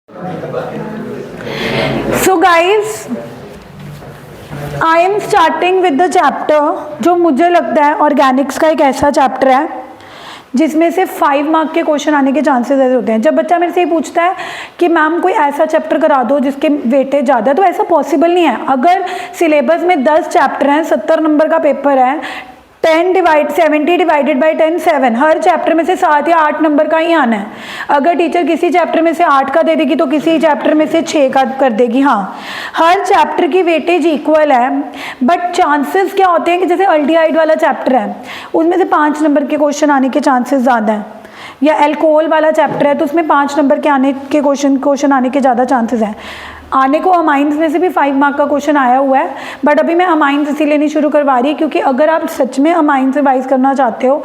So guys, I am starting with the chapter जो मुझे लगता है ऑर्गेनिक्स का एक ऐसा चैप्टर है जिसमें से 5 मार्क के क्वेश्चन आने के चांसेस ऐसे होते हैं। जब बच्चा मेरे से ये पूछता है कि मैम कोई ऐसा चैप्टर करा दो जिसके वेटेज ज़्यादा है, तो ऐसा पॉसिबल नहीं है। अगर सिलेबस में 10 चैप्टर हैं, 70 नंबर का पेपर है, 70 डिवाइडेड बाई 10 7, हर चैप्टर में से 7 या 8 नंबर का ही आना है। अगर टीचर किसी चैप्टर में से 8 का दे देगी तो किसी चैप्टर में से 6 का कर देगी। हाँ, हर चैप्टर की वेटेज इक्वल है, बट चांसेस क्या होते हैं कि जैसे अल्डिहाइड वाला चैप्टर है उसमें से 5 नंबर के क्वेश्चन आने के चांसेस ज़्यादा हैं, या अल्कोहल वाला चैप्टर है तो उसमें 5 नंबर के आने के क्वेश्चन आने के ज़्यादा चांसेस हैं। आने को अमाइंस में से भी 5 मार्क का क्वेश्चन आया हुआ है, बट अभी मैं अमाइंस इसीलिए नहीं शुरू करवा रही क्योंकि अगर आप सच में अमाइंस रिवाइज करना चाहते हो,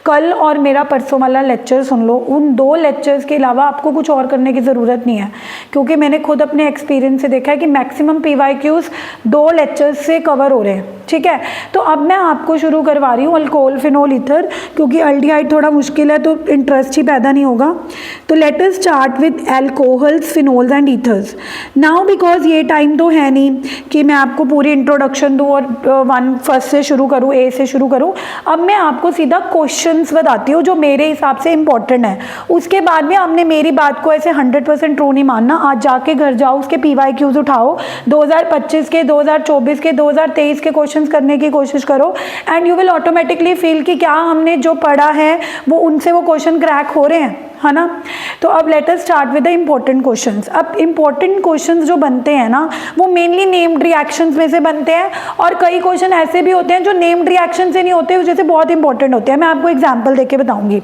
कल और मेरा परसों वाला लेक्चर सुन लो। उन 2 लेक्चर्स के अलावा आपको कुछ और करने की ज़रूरत नहीं है, क्योंकि मैंने खुद अपने एक्सपीरियंस से देखा है कि मैक्सिमम PYQs 2 लेक्चर्स से कवर हो रहे हैं। ठीक है, तो अब मैं आपको शुरू करवा रही हूँ अल्कोहल फिनोल ईथर, क्योंकि अल्डिहाइड थोड़ा मुश्किल है तो इंटरेस्ट ही पैदा नहीं होगा। तो let us start with alcohols, phenols and ethers. Now because ये टाइम तो है नहीं कि मैं आपको पूरी इंट्रोडक्शन दूँ और 1 फर्स्ट से शुरू करूँ, ए से शुरू करूँ। अब मैं आपको सीधा क्वेश्चंस बताती हूँ जो मेरे हिसाब से इंपॉर्टेंट है। उसके बाद में हमने मेरी बात को ऐसे 100% ट्रू नहीं मानना। आज जाके घर जाओ, उसके PYQs उठाओ, 2025 के, 2024 के, 2023 के क्वेश्चंस करने की कोशिश करो, and you will automatically feel कि क्या हमने जो पढ़ा है वो उनसे वो क्वेश्चन क्रैक हो रहे हैं, है ना। तो अब let us start with the important questions. अब इम्पोर्टेंट क्वेश्चंस जो बनते हैं ना, वो मेनली नेम्ड रिएक्शंस में से बनते हैं, और कई क्वेश्चन ऐसे भी होते हैं जो नेम्ड रिएक्शन से नहीं होते, जैसे बहुत इंपॉर्टेंट होते हैं। मैं आपको एग्जांपल देके बताऊंगी।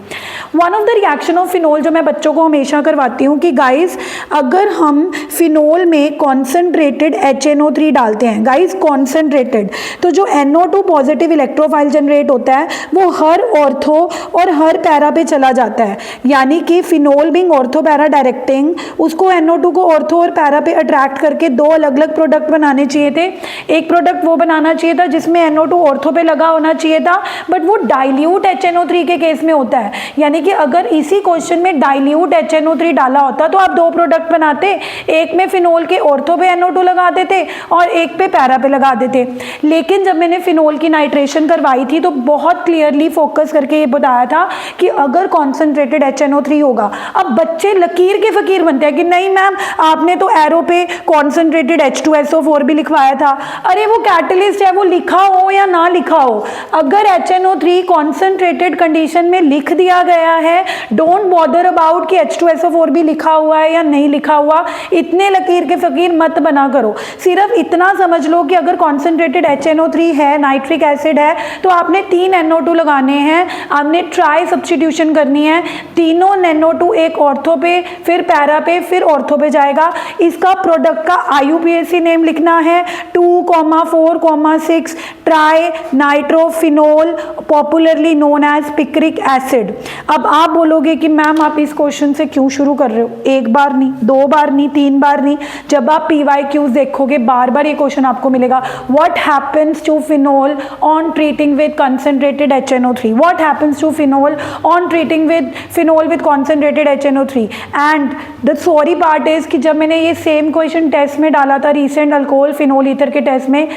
One of the reaction of phenol जो मैं बच्चों को हमेशा करवाती हूँ कि गाइज, अगर हम फिनोल में कॉन्सेंट्रेटेड HNO3 डालते हैं, गाइज कॉन्सेंट्रेटेड, तो जो NO2 पॉजिटिव इलेक्ट्रोफाइल जनरेट होता है वो हर ऑर्थो और हर पैरा पे चला जाता है। यानी कि phenol being ortho para directing, उसको NO2 को ऑर्थो और पैरा पे अट्रैक्ट करके 2 अलग अलग प्रोडक्ट बनाने चाहिए थे। एक प्रोडक्ट वो बनाना चाहिए था जिसमें NO2 ऑर्थो पे लगा होना चाहिए था, बट वो डाइल्यूट HNO3 के केस में होता है। यानी कि अगर इसी क्वेश्चन में डाइल्यूट HNO3 डाला होता तो आप 2 प्रोडक्ट बनाते, एक में फिनोल के ऑर्थो पे NO2 लगा देते और एक पे पैरा पे लगा देते। लेकिन जब मैंने फिनोल की नाइट्रेशन करवाई थी तो बहुत क्लियरली फोकस करके ये बताया था कि अगर कॉन्सेंट्रेटेड HNO3 होगा। अब बच्चे लकीर के फकीर बनते हैं कि नहीं मैम, आपने तो एरो पे कॉन्सेंट्रेटेड H2SO4 भी लिखवाया था। अरे वो कैटलिस्ट है, वो लिखा हो या ना लिखा हो, अगर HNO3 कॉन्सेंट्रेटेड कंडीशन में लिख दिया गया है, डोंट बॉदर अबाउट कि H2SO4 भी लिखा हुआ है या नहीं लिखा हुआ। इतने लकीर के फकीर मत बना करो। सिर्फ इतना समझ लो कि अगर कॉन्सेंट्रेटेड HNO3 है, नाइट्रिक एसिड है, तो आपने 3 NO2 लगाने हैं, आपने ट्राई सब्स्टिट्यूशन करनी है। तीनों NO2 एक ऑर्थो पे, फिर पैरा पे, फिर ऑर्थो पे जाएगा। इसका प्रोडक्ट का IUPAC नेम लिखना है 2,4,6 trinitrophenol, popularly known as picric acid. अब आप बोलोगे कि मैम आप इस क्वेश्चन से क्यों शुरू कर रहे हो? 1 बार नहीं, 2 बार नहीं, 3 बार नहीं, जब आप PYQs देखोगे बार बार ये क्वेश्चन आपको मिलेगा। What happens to phenol on treating with concentrated HNO3? What happens to phenol on treating with phenol with concentrated HNO3? And the sorry part is कि जब मैंने ये सेम क्वेश्चन टेस्ट में डाला था, रिसेंट अल्कोहल फिनोल ईथर के test में,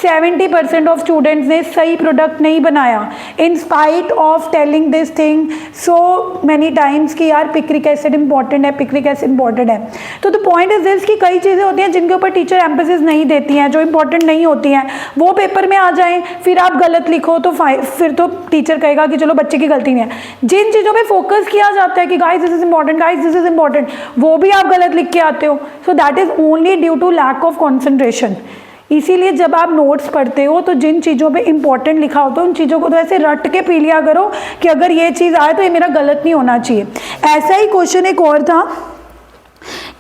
70% of students ने सही प्रोडक्ट नहीं बनाया, in spite of telling this thing so many times कि यार पिक्रिक एसिड इंपॉर्टेंट है, पिक्रिक एसिड इंपॉर्टेंट है। तो द पॉइंट इज दिस कि कई चीज़ें होती हैं जिनके ऊपर टीचर एम्फेसिस नहीं देती हैं, जो इंपॉर्टेंट नहीं होती हैं, वो पेपर में आ जाएं, फिर आप गलत लिखो तो फिर तो टीचर कहेगा कि चलो बच्चे की गलती नहीं है। जिन चीज़ों पे फोकस किया जाता है कि guys this is important, guys this is important, वो भी आप गलत लिख के आते हो। So that is only due to lack of concentration. इसीलिए जब आप नोट्स पढ़ते हो तो जिन चीज़ों पे इंपॉर्टेंट लिखा होता है उन चीज़ों को तो ऐसे रट के पी लिया करो कि अगर ये चीज़ आए तो ये मेरा गलत नहीं होना चाहिए। ऐसा ही क्वेश्चन एक और था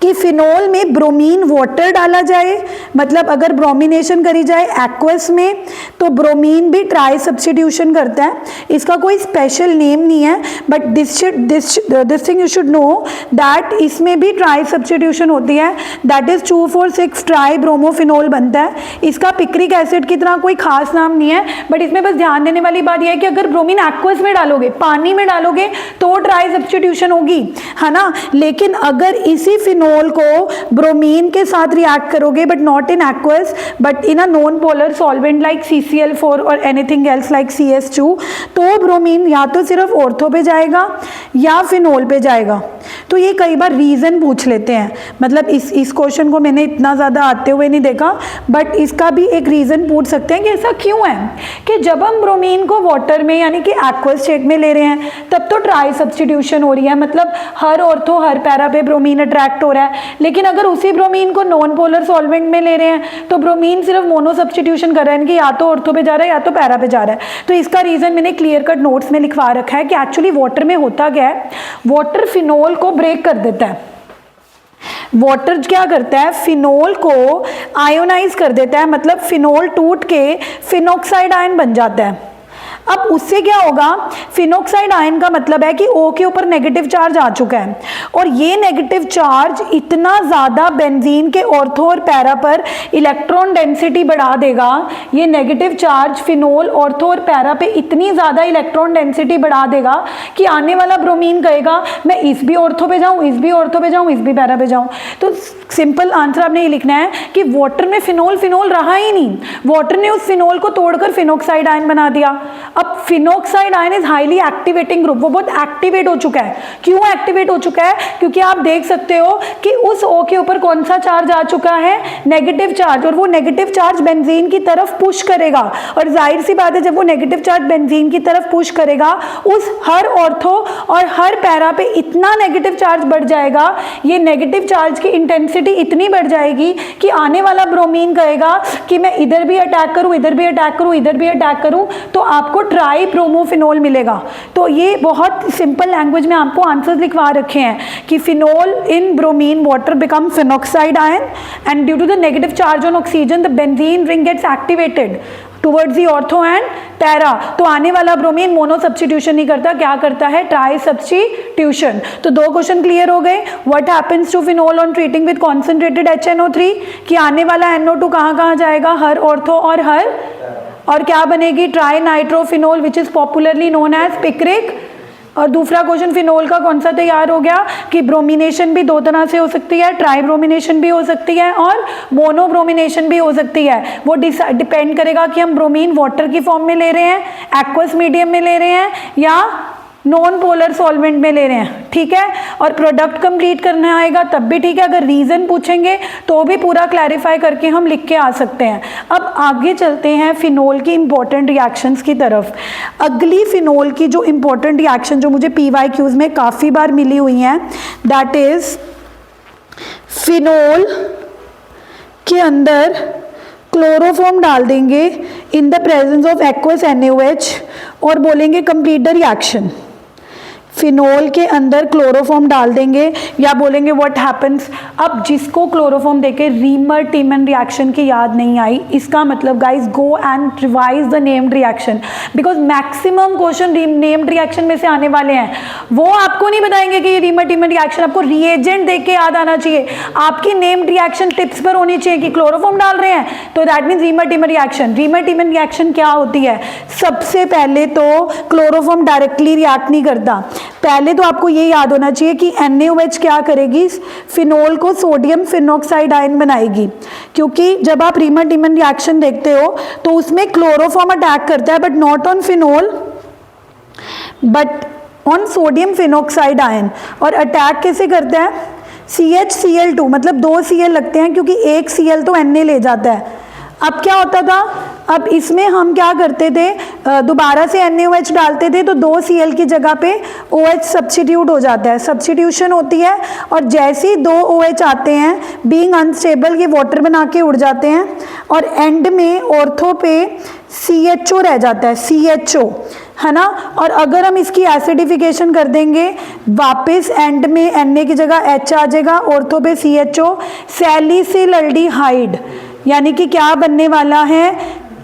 कि फिनोल में ब्रोमीन वाटर डाला जाए, मतलब अगर ब्रोमिनेशन करी जाए एक्वस में तो ब्रोमीन भी ट्राई सब्स्टिट्यूशन करता है। इसका कोई स्पेशल नेम नहीं है, but this thing you should know that इसमें भी ट्राई सब्स्टिट्यूशन होती है, दैट इज 2,4,6 ट्राई ब्रोमोफिनोल बनता है। इसका पिक्रिक एसिड की तरह कोई खास नाम नहीं है, बट इसमें बस ध्यान देने वाली बात यह है कि अगर ब्रोमीन एक्वस में डालोगे, पानी में डालोगे तो ट्राई सब्स्टिट्यूशन होगी, है ना। लेकिन अगर इसी फिनोल फिनोल को ब्रोमीन के साथ रिएक्ट करोगे but not in aqueous but in a non polar solvent like CCl4 और एनीथिंग एल्स लाइक CS2, तो ब्रोमीन या तो सिर्फ ऑर्थो पे जाएगा या फिनोल पे जाएगा। तो ये कई बार रीज़न पूछ लेते हैं, मतलब इस क्वेश्चन को मैंने इतना ज़्यादा आते हुए नहीं देखा, बट इसका भी एक रीज़न पूछ सकते हैं कि ऐसा क्यों है कि जब हम ब्रोमीन को वाटर में यानी कि एक्वस स्टेट में ले रहे हैं तब तो ट्राई सब्स्टिट्यूशन हो रही है, मतलब हर ऑर्थो हर पैरा पे ब्रोमीन अट्रैक्ट हो रहा है। लेकिन अगर उसी ब्रोमीन को नॉन पोलर सॉल्वेंट में ले रहे हैं तो ब्रोमीन सिर्फ मोनो सब्स्टिट्यूशन कर रहा है कि या तो ऑर्थो पे जा रहा है या तो पैरा पे जा रहा है। तो इसका रीज़न मैंने क्लियर कट नोट्स में लिखवा रखा है कि एक्चुअली वाटर में होता क्या है, वाटर फिनोल को ब्रेक कर देता है। वाटर क्या करता है, फिनोल को आयोनाइज कर देता है, मतलब फिनोल टूट के फिनोक्साइड आयन बन जाता है। अब उससे क्या होगा, फिनोक्साइड आयन का मतलब है कि O के ऊपर नेगेटिव चार्ज आ चुका है और ये नेगेटिव चार्ज इतना ज़्यादा बेंजीन के ऑर्थो और पैरा पर इलेक्ट्रॉन डेंसिटी बढ़ा देगा। ये नेगेटिव चार्ज फिनोल ऑर्थो और पैरा पे इतनी ज़्यादा इलेक्ट्रॉन डेंसिटी बढ़ा देगा कि आने वाला ब्रोमीन कहेगा मैं इस भी ऑर्थो पे जाऊँ, इस भी ऑर्थो पे जाऊँ, इस भी पैरा पे जाऊँ। तो सिंपल आंसर आपने ये लिखना है कि वाटर में फिनोल रहा ही नहीं, वाटर ने उस फिनोल को तोड़कर फिनोक्साइड आयन बना दिया। अब phenoxide ion is highly activating group, वो बहुत एक्टिवेट हो चुका है। क्यों एक्टिवेट हो चुका है, क्योंकि आप देख सकते हो कि उस O के ऊपर कौन सा चार्ज आ चुका है, नेगेटिव चार्ज, और वो नेगेटिव चार्ज बेंजीन की तरफ पुश करेगा। और जाहिर सी बात है जब वो नेगेटिव चार्ज बेंजीन की तरफ पुश करेगा उस हर ऑर्थो और हर पैरा पे इतना नेगेटिव चार्ज बढ़ जाएगा, ये नेगेटिव चार्ज की इंटेंसिटी इतनी बढ़ जाएगी कि आने वाला ब्रोमीन कहेगा कि मैं इधर भी अटैक करूं, इधर भी अटैक करूं, इधर भी अटैक करूं, तो आपको ट्राई ब्रोमोफिनोल मिलेगा। तो ये बहुत सिंपल लैंग्वेज में आपको आंसर्स लिखवा रखे हैं कि phenol in bromine water become phenoxide ion and due to the negative charge on oxygen the benzene ring gets activated towards the ortho and para. तो आने वाला ब्रोमीन मोनो सब्स्टिट्यूशन नहीं करता, क्या करता है, ट्राई सब्स्टिट्यूशन। तो दो क्वेश्चन क्लियर हो गए। What happens to phenol on treating with concentrated HNO3, कि आने वाला NO2 कहाँ जाएगा, हर ऑर्थो और क्या बनेगी, trinitrophenol which is popularly known as picric. और दूसरा क्वेश्चन फिनोल का कौन सा तैयार हो गया कि ब्रोमिनेशन भी दो तरह से हो सकती है, ट्राई ब्रोमिनेशन भी हो सकती है और मोनो ब्रोमिनेशन भी हो सकती है। वो डिपेंड करेगा कि हम ब्रोमीन वाटर की फॉर्म में ले रहे हैं, एक्वस मीडियम में ले रहे हैं या नॉन पोलर सॉल्वेंट में ले रहे हैं, ठीक है। और प्रोडक्ट कंप्लीट करना आएगा तब भी ठीक है, अगर रीज़न पूछेंगे तो भी पूरा क्लैरिफाई करके हम लिख के आ सकते हैं। अब आगे चलते हैं फिनोल की इंपॉर्टेंट रिएक्शंस की तरफ। अगली फिनोल की जो इंपॉर्टेंट रिएक्शन जो मुझे PYQs में काफ़ी बार मिली हुई हैं, दैट इज़ फिनोल के अंदर क्लोरोफॉर्म डाल देंगे in the presence of aqueous NaOH और बोलेंगे कंप्लीट द रिएक्शन। फिनोल के अंदर क्लोरोफॉर्म डाल देंगे या बोलेंगे व्हाट हैपन्स। अब जिसको क्लोरोफॉर्म देके रीमर टीमन रिएक्शन की याद नहीं आई, इसका मतलब guys go and revise the named reaction, because maximum question named reaction में से आने वाले हैं। वो आपको नहीं बताएंगे कि ये रीमर टीमन रिएक्शन, आपको रिएजेंट देख के याद आना चाहिए। आपकी नेम्ड रिएक्शन टिप्स पर होनी चाहिए कि क्लोरोफॉर्म डाल रहे हैं तो that means reamer Tiemann reaction. Reamer Tiemann reaction क्या होती है, सबसे पहले तो क्लोरोफॉर्म डायरेक्टली रिएक्ट नहीं करता। पहले तो आपको ये याद होना चाहिए कि NaOH क्या करेगी, फिनोल को सोडियम फिनोक्साइड आयन बनाएगी, क्योंकि जब आप रीमर टीमन रिएक्शन देखते हो तो उसमें क्लोरोफॉर्म अटैक करता है but not on phenol but on sodium phenoxide ion. और अटैक कैसे करता है, CHCl2, मतलब दो Cl लगते हैं क्योंकि एक Cl तो Na ले जाता है। अब क्या होता था, अब इसमें हम क्या करते थे, दोबारा से NaOH डालते थे तो दो Cl की जगह पे OH सब्स्टिट्यूट हो जाता है, सब्स्टिट्यूशन होती है और जैसे ही दो OH आते हैं बीइंग अनस्टेबल ये वाटर बना के उड़ जाते हैं और एंड में ऑर्थो पे CHO रह जाता है, CHO है ना। और अगर हम इसकी एसिडिफिकेशन कर देंगे वापस एंड में Na की जगह H आ जाएगा, ऑर्थो पे CHO, सैलिसिलल्डिहाइड, यानी कि क्या बनने वाला है,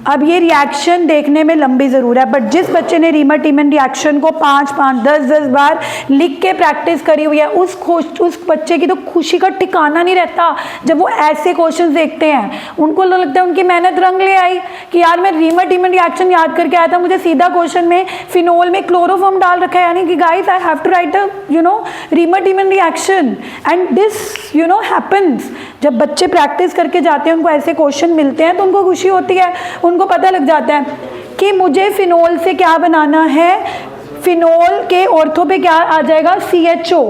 अब ये रिएक्शन देखने में लंबी ज़रूर है, बट जिस बच्चे ने रीमर टीमन रिएक्शन को 5-5, 10-10 बार लिख के प्रैक्टिस करी हुई है, उस बच्चे की तो खुशी का ठिकाना नहीं रहता जब वो ऐसे क्वेश्चंस देखते हैं। उनको लगता है उनकी मेहनत रंग ले आई कि यार मैं रीमर टीमन रिएक्शन याद करके आया था, मुझे सीधा क्वेश्चन में फिनोल में क्लोरोफॉर्म डाल रखा है, यानी कि guys I have to write the Reimer Tiemann reaction. And this happens जब बच्चे प्रैक्टिस करके जाते हैं, उनको ऐसे क्वेश्चन मिलते हैं तो उनको खुशी होती है, उनको पता लग जाता है कि मुझे फिनोल से क्या बनाना है, फिनोल के ऑर्थो पे क्या आ जाएगा, CHO।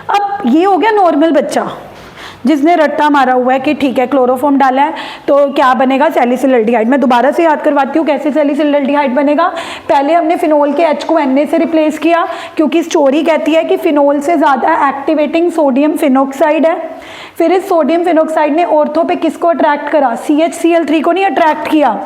अब ये हो गया नॉर्मल बच्चा जिसने रट्टा मारा हुआ है कि ठीक है क्लोरोफॉर्म डाला है तो क्या बनेगा, सैलिसिलडिहाइड। मैं दोबारा से याद करवाती हूँ कैसे सैलिसिलडिहाइड बनेगा। पहले हमने फिनोल के H को Na से रिप्लेस किया, क्योंकि स्टोरी कहती है कि फिनोल से ज़्यादा एक्टिवेटिंग सोडियम फिनोक्साइड है। फिर इस सोडियम फिनोक्साइड ने ऑर्थो पे किसको अट्रैक्ट करा, CHCl3 को नहीं अट्रैक्ट किया,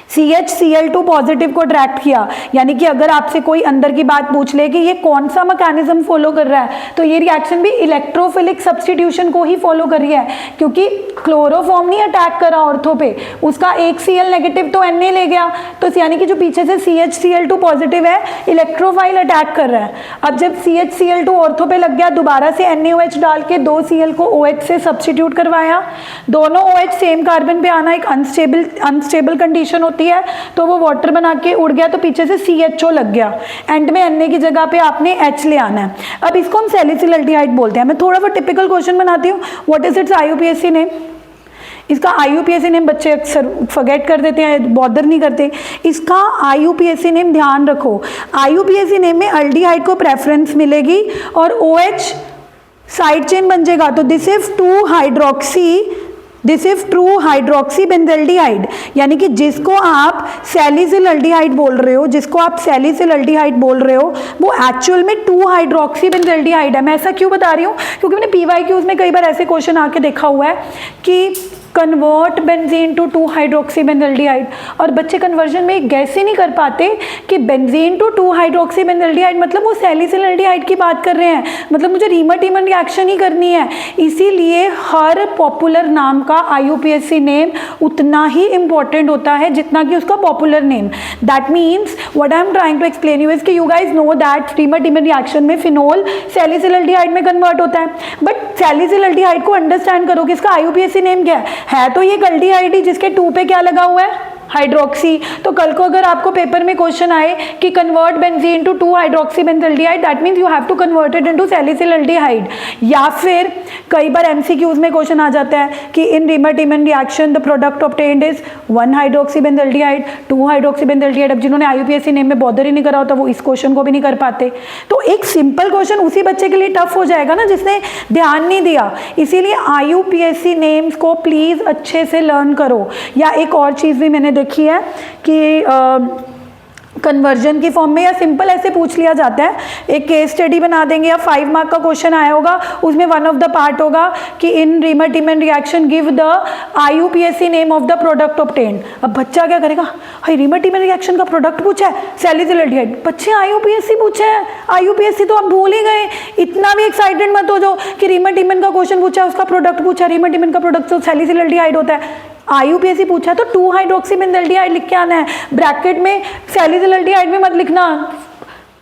CHCl2 पॉजिटिव को अट्रैक्ट किया। यानी कि अगर आपसे कोई अंदर की बात पूछ ले कि ये कौन सा मैकेनिज्म फॉलो कर रहा है, तो ये रिएक्शन भी इलेक्ट्रोफिलिक सब्स्टिट्यूशन को ही फॉलो कर रही है, क्योंकि क्लोरोफॉर्म नहीं अटैक करा ऑर्थो पे, उसका एक Cl नेगेटिव तो Na ले गया, तो यानी कि जो पीछे से CHCl2 पॉजिटिव है इलेक्ट्रोफाइल अटैक कर रहा है। अब जब CHCl2 ऑर्थो पे लग गया, दोबारा से NaOH डाल के 2 Cl को OH से सब्स्टिट्यूट करवाया, दोनों OH सेम कार्बन पे आना एक अनस्टेबल कंडीशन होती है, तो वो वाटर बना के उड़ गया, तो पीछे से CHO लग गया, एंड में Na की जगह पे आपने H ले आना है। अब इसको हम सैलिसिलडिहाइड बोलते हैं। मैं थोड़ा सा टिपिकल क्वेश्चन बनाती हूँ, what is it's IUPAC name. इसका IUPAC नेम बच्चे अक्सर फॉरगेट कर देते हैं, बॉदर नहीं करते। इसका IUPAC नेम ध्यान रखो, IUPAC नेम में अल्डिहाइड को प्रेफरेंस मिलेगी और OH साइड चेन बन जाएगा, तो this is true hydroxy benzaldehyde. यानी कि जिसको आप सैलिसिलडिहाइड बोल रहे हो, वो एक्चुअल में 2 हाइड्रोक्सी बेंजल्डिहाइड है। मैं ऐसा क्यों बता रही हूँ, क्योंकि मैंने PYQs में कई बार ऐसे क्वेश्चन आके देखा हुआ है कि convert benzene to 2 hydroxy benzaldehyde, और बच्चे कन्वर्जन में गैस ही नहीं कर पाते कि बेंजीन टू 2 हाइड्रोक्सी बेंजल्डिहाइड मतलब वो सैलिसिलडिहाइड की बात कर रहे हैं, मतलब मुझे रीमर टीमन रिएक्शन ही करनी है। इसीलिए हर पॉपुलर नाम का IUPAC नेम उतना ही इंपॉर्टेंट होता है जितना कि उसका popular name. That means what I am trying to explain you is कि you guys know that Reimer Tiemann reaction में फिनोल सैलिसिलडिहाइड में कन्वर्ट होता है, बट सैलिसिलडिहाइड को अंडरस्टैंड करो कि इसका IUPAC नेम क्या है। तो ये गल्डिहाइड ही जिसके 2 पे क्या लगा हुआ है, हाइड्रोक्सी। तो कल को अगर आपको पेपर में क्वेश्चन आए कि convert benzene to 2 hydroxy benzaldehyde, that means you have to convert it into salicylaldehyde. या फिर कई बार MCQs में क्वेश्चन आ जाता है कि in Reimer Tiemann reaction the product obtained is 1 hydroxy benzaldehyde, 2 hydroxy benzaldehyde. अब जिन्होंने IUPAC नेम में बॉदर ही नहीं करा होता वो इस क्वेश्चन को भी नहीं कर पाते। तो एक सिंपल क्वेश्चन उसी बच्चे के लिए टफ हो जाएगा ना जिसने ध्यान नहीं दिया। इसीलिए IUPAC नेम्स को प्लीज अच्छे से लर्न करो। या एक और चीज़ भी मैंने देखी है कि कन्वर्जन की फॉर्म में या सिंपल ऐसे पूछ लिया जाता है, एक केस स्टडी बना देंगे या 5 मार्क का क्वेश्चन आया होगा, उसमें वन ऑफ द पार्ट होगा कि in Reimer Tiemann reaction give the IUPAC name of the product obtained. अब बच्चा क्या करेगा, हाय रीमर टीमन रिएक्शन का प्रोडक्ट पूछा है सैलिसिलडिहाइड, बच्चे IUPAC पूछा है, IUPAC तो आप भूल ही गए। इतना भी एक्साइटेड मत हो जो कि रीमर टीमन का क्वेश्चन पूछा है, उसका प्रोडक्ट पूछा, रीमर टीमन का प्रोडक्ट तो सैलिसिलडिहाइड होता है। IUPAC पूछा तो 2 हाइड्रोक्सी बेंजल्डिहाइड लिख के आना है, ब्रैकेट में सैलिसिलडिहाइड में मत लिखना,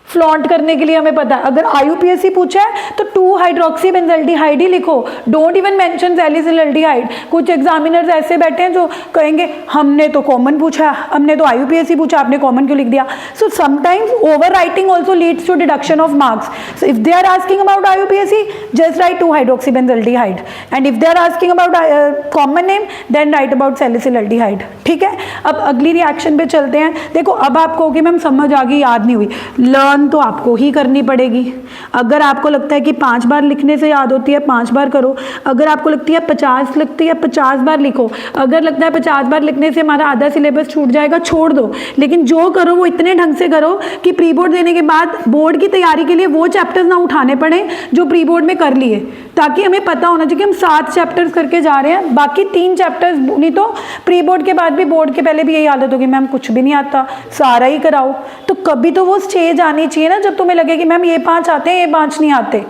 फ्लॉन्ट करने के लिए हमें पता है। अगर IUPAC पूछा है तो 2 हाइड्रोक्सी बेंजल्डिहाइड ही लिखो, डोंट इवन मेंशन सैलिसिलडिहाइड। कुछ एग्जामिनर्स ऐसे बैठे हैं जो कहेंगे हमने तो कॉमन पूछा, हमने तो IUPAC पूछा, आपने कॉमन क्यों लिख दिया। So sometimes over writing also leads to deduction of marks. So if they are asking about IUPAC just write 2 hydroxy benzaldehyde, and if they are asking about common name then write about salicylaldehyde. ठीक है, अब अगली reaction पे चलते हैं। देखो अब आपको कि मैम समझ आ गई, याद नहीं हुई, लर्न तो आपको ही करनी पड़ेगी। अगर आपको लगता है कि 5 बार लिखने से याद होती है 5 बार करो, अगर आपको लगती है 50 बार लिखो, अगर लगता है 50 बार लिखने से हमारा आधा सिलेबस छूट जाएगा, छोड़ दो। लेकिन जो करो वो इतने ढंग से करो कि प्री बोर्ड देने के बाद बोर्ड की तैयारी के लिए वो चैप्टर्स ना उठाने पड़े जो प्री बोर्ड में कर लिए, ताकि हमें पता होना चाहिए कि हम 7 चैप्टर्स करके जा रहे हैं, बाकी 3 चैप्टर्स नहीं तो प्री बोर्ड के बाद भी बोर्ड के पहले भी यही हालत होगी, मैम कुछ भी नहीं आता सारा ही कराओ। तो कभी तो वो स्टेज आनी चाहिए ना जब तुम्हें लगे कि मैम ये 5 आते हैं ये 5 नहीं आते,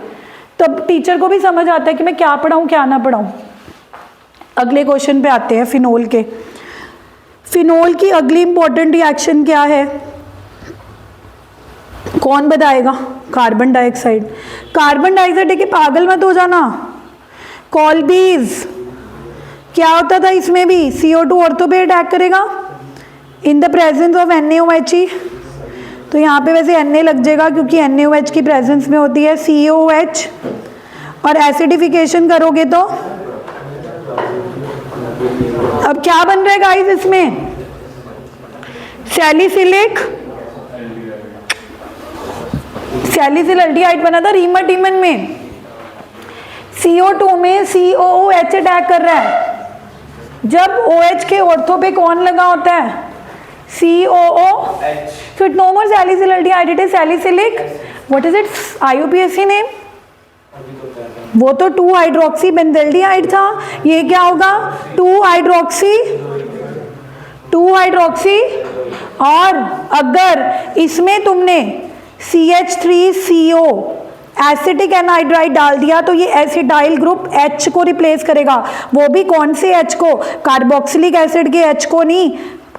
तब टीचर को भी समझ आता है कि मैं क्या पढ़ाऊँ क्या ना पढ़ाऊँ। अगले क्वेश्चन पे आते हैं फिनोल के। फिनोल की अगली इंपॉर्टेंट रिएक्शन क्या है, कौन बताएगा? Carbon dioxide. कार्बन डाइऑक्साइड है कि पागल मत हो जाना। कॉल्बीज क्या होता था इसमें भी? CO2 ऑर्थो पे अटैक करेगा in the presence of NaOH। तो यहाँ पे वैसे Na लग जाएगा क्योंकि NaOH की प्रेजेंस में होती है COOH। और एसिडिफिकेशन करोगे तो अब क्या बन रहा है गाइस इसमें? सैलिसिलिक एल्डिहाइड बना था रीमर में। CO2 में COOH अटैक कर रहा है। जब OH के ऑर्थो पे कौन लगा होता है? COOH। So it no more salicylic aldehyde, it is salicylic. What is its IUPAC name? वो तो 2-हाइड्रोक्सी बेंजल्डिहाइड था। ये क्या होगा? 2-हाइड्रोक्सी। और अगर इसमें तुमने CH3CO एसिटिक एनहाइड्राइड डाल दिया तो ये एसिटाइल ग्रुप H को रिप्लेस करेगा। वो भी कौन से H को? कार्बोक्सिलिक एसिड के H को नहीं,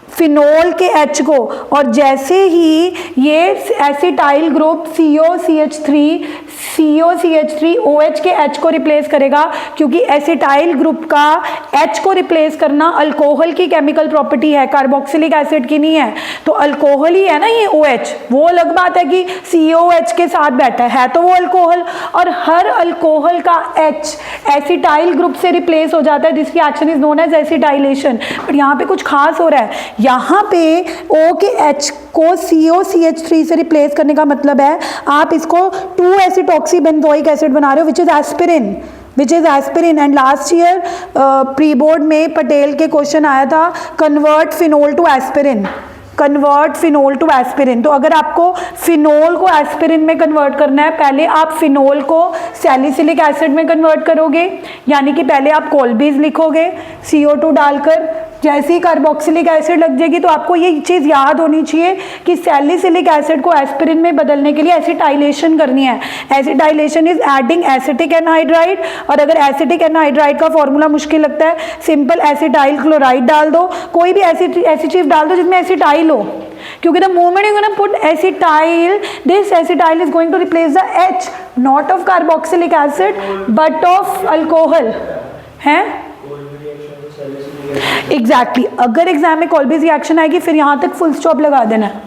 फिनोल के H को। और जैसे ही ये एसिटाइल ग्रुप COCH3OH के H को रिप्लेस करेगा, क्योंकि एसिटाइल ग्रुप का H को रिप्लेस करना अल्कोहल की केमिकल प्रॉपर्टी है, कार्बोक्सिलिक एसिड की नहीं है। तो अल्कोहल ही है ना ये OH। वो अलग बात है कि COH के साथ बैठा है तो वो अल्कोहल। और हर अल्कोहल का H एसिटाइल ग्रुप से रिप्लेस हो जाता है। This reaction is known as acetylation. But यहाँ पे कुछ खास हो रहा है। यहाँ पे O के H को COCH3 से रिप्लेस करने का मतलब है आप इसको 2-एसिटॉक्सी बेंजोइक एसिड बना रहे हो विच is aspirin. And last year pre board में पटेल के क्वेश्चन आया था कन्वर्ट फिनोल टू एस्पिरिन। तो अगर आपको फिनोल को एस्पिरिन में कन्वर्ट करना है, पहले आप फिनोल को सैलिसिलिक एसिड में कन्वर्ट करोगे, यानी कि पहले आप कोल्बीज लिखोगे CO2 डालकर। जैसे ही कार्बोक्सिलिक एसिड लग जाएगी तो आपको ये चीज़ याद होनी चाहिए कि सैलिसिलिक एसिड को एस्पिरिन में बदलने के लिए एसिटाइलेशन करनी है। Acetylation is adding acetic anhydride. और अगर एसिटिक एनहाइड्राइड का फॉर्मूला मुश्किल लगता है, सिंपल एसिटाइल क्लोराइड डाल दो, कोई भी ऐसी चीज डाल दो जिसमें एसिटाइल हो, क्योंकि the moment you gonna put acetyl, this acetyl is going to replace the H not of carboxylic acid but of alcohol है। एग्जैक्टली अगर एग्जाम में कॉल्बीज रिएक्शन आएगी फिर यहाँ तक फुल स्टॉप लगा देना है।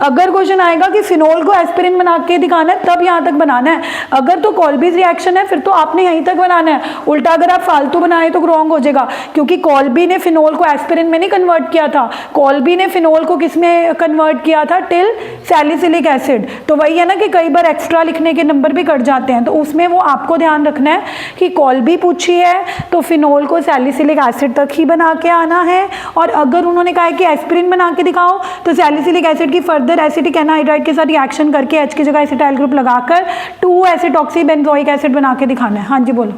अगर क्वेश्चन आएगा कि फिनोल को एस्पिरिन बना के दिखाना है तब यहाँ तक बनाना है। अगर तो कॉल्बीज रिएक्शन है फिर तो आपने यहीं तक बनाना है। उल्टा अगर आप फालतू बनाए तो रॉन्ग हो जाएगा, क्योंकि कॉल्बी ने फिनोल को एस्पिरिन में नहीं कन्वर्ट किया था। कॉल्बी ने फिनोल को किस में कन्वर्ट किया था? Till salicylic acid. तो वही है ना कि कई बार एक्स्ट्रा लिखने के नंबर भी कट जाते हैं, तो उसमें वो आपको ध्यान रखना है कि कॉल्बी पूछी है तो फिनोल को सैलिसिलिक एसिड तक ही बना के आना है। और अगर उन्होंने कहा है कि एस्पिरिन बना के दिखाओ तो सैलिसिलिक एसिड की फर्दर एसिटिक एनहाइड्राइड के साथ रिएक्शन करके H की जगह एसिटाइल ग्रुप लगाकर 2-एसिटॉक्सी बेंजोइक एसिड बना के दिखाना है। हाँ जी बोलो,